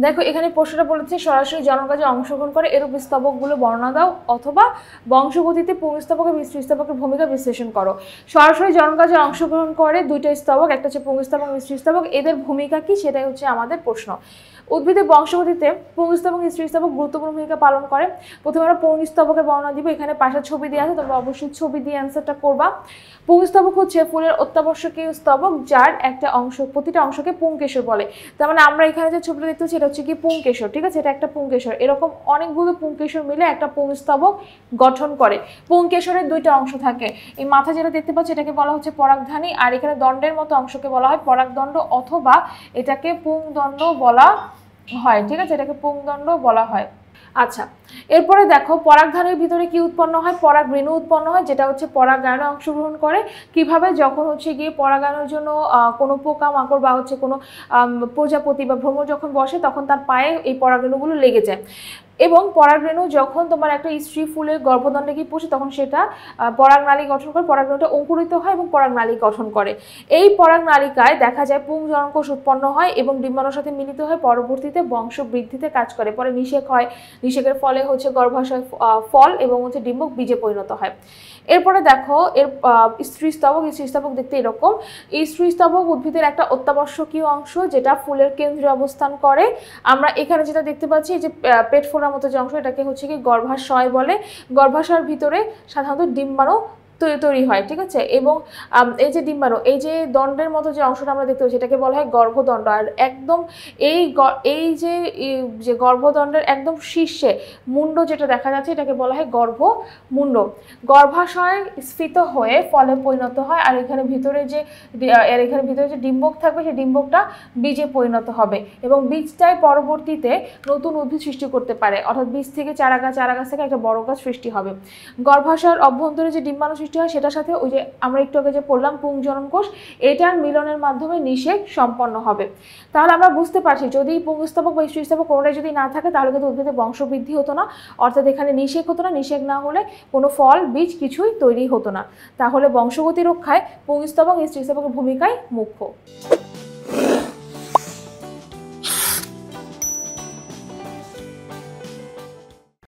দেখো এখানে প্রশ্নটা বলেছে সরাসরি জননকাজে অংশগ্রহণ করে এরূপ স্তবকগুলো বর্ণনা দাও অথবা বংশগতিতে পুংস্তবক এবং স্ত্রীস্তবকের ভূমিকা বিশ্লেষণ করো। সরাসরি জননকাজে অংশগ্রহণ করে দুইটা স্তবক, একটা হচ্ছে পুংস্তবক এবং স্ত্রীস্তবক, এদের ভূমিকা কি সেটাই হচ্ছে আমাদের প্রশ্ন। উদ্ভিদের বংশগতিতে পুংস্তবক এবং স্ত্রীস্তবক গুরুত্বপূর্ণ ভূমিকা পালন করে। প্রথমে আমরা পুংস্তবকের বর্ণনা দিব, এখানে পাশে ছবি দেওয়া আছে, তোমরা অবশ্যই ছবি দিয়ে অ্যান্সারটা করবা। পুংস্তবক হচ্ছে ফুলের অত্যাবশ্যকীয় স্তবক যার একটা অংশ, প্রতিটা অংশকে পুংকেশর বলে। তার মানে আমরা এখানে যে ছবিটা দেখতে পাচ্ছি এটা হচ্ছে কি পুংকেশর, ঠিক আছে, এটা একটা পুংকেশর। এরকম অনেকগুলো পুংকেশর মিলে একটা পুংস্তবক গঠন করে। পুংকেশরের দুইটা অংশ থাকে, এই মাথা যেটা দেখতে পাচ্ছি এটাকে বলা হচ্ছে পরাগধানী, আর এখানে দণ্ডের মতো অংশকে বলা হয় পরাগদণ্ড অথবা এটাকে পুংদণ্ড বলা হয়, ঠিক আছে, এটাকে পুংদণ্ড বলা হয়। আচ্ছা, এরপরে দেখো পরাগধানীর ভিতরে কি উৎপন্ন হয়, পরাগরেণু উৎপন্ন হয়, যেটা হচ্ছে পরাগায়নে অংশগ্রহণ করে। কিভাবে, যখন হচ্ছে গিয়ে পরাগায়নের জন্য কোনো পোকামাকড় বা হচ্ছে কোনো প্রজাপতি বা ভ্রমর যখন বসে তখন তার পায়ে এই পরাগরেণুগুলো লেগে যায়। এবং পরাগরেণু যখন তোমার একটা স্ত্রী ফুলের গর্ভদণ্ডে গিয়ে পৌঁছে তখন সেটা পরাগনালী গঠন করে, পরাগরেণুটা অঙ্কুরিত হয় এবং পরাগনালী গঠন করে। এই পরাগনালিকায় দেখা যায় পুংজননকোষ উৎপন্ন হয় এবং ডিম্বাণুর সাথে মিলিত হয়, পরবর্তীতে বংশ বৃদ্ধিতে কাজ করে। পরে নিষেক হয়, নিষেকের ফলে হচ্ছে গর্ভাশয় ফল এবং হচ্ছে ডিম্বক বীজে পরিণত হয়। এরপরে দেখো এর স্ত্রীস্তবক, স্ত্রীস্তবক দেখতে এরকম। এই স্ত্রীস্তবক উদ্ভিদের একটা অত্যাবশ্যকীয় অংশ যেটা ফুলের কেন্দ্রে অবস্থান করে। আমরা এখানে যেটা দেখতে পাচ্ছি যে পেট ফোড়ার মতো যে অংশ, এটাকে হচ্ছে কি গর্ভাশয় বলে। গর্ভাশয়ের ভিতরে সাধারণত ডিম্বাণু তৈরি হয়, ঠিক আছে। এবং এই যে ডিম্বাণু, এই যে দণ্ডের মতো যে অংশটা আমরা দেখতে পাচ্ছি এটাকে বলা হয় গর্ভদণ্ড। আর একদম এই যে গর্ভদণ্ডের একদম শীর্ষে মুন্ড যেটা দেখা যাচ্ছে এটাকে বলা হয় গর্ভমুণ্ড। গর্ভাশয় স্ফীত হয়ে ফলে পরিণত হয়, আর এখানে ভিতরে যে ডিম্বক থাকবে সেই ডিম্বকটা বীজে পরিণত হবে এবং বীজটাই পরবর্তীতে নতুন উদ্ভিদ সৃষ্টি করতে পারে, অর্থাৎ বীজ থেকে চারা গাছ থেকে একটা বড় গাছ সৃষ্টি হবে। গর্ভাশয়ের অভ্যন্তরে যে ডিম্বাণু সৃষ্টি হয় সেটার সাথে ওই যে আমরা একটু আগে যে পড়লাম পুংজননকোষ, এটার মিলনের মাধ্যমে নিষেক সম্পন্ন হবে। তাহলে আমরা বুঝতে পারছি যদি পুংস্তবক বা স্ত্রীস্তবক কোনোটাই যদি না থাকে তাহলে কিন্তু উদ্ভিদের বংশবৃদ্ধি হতো না, অর্থাৎ এখানে নিষেক হতো না। নিষেক না হলে কোনো ফল বীজ কিছুই তৈরি হতো না। তাহলে বংশগতি রক্ষায় পুংস্তবক স্ত্রীস্তবকের ভূমিকাই মুখ্য।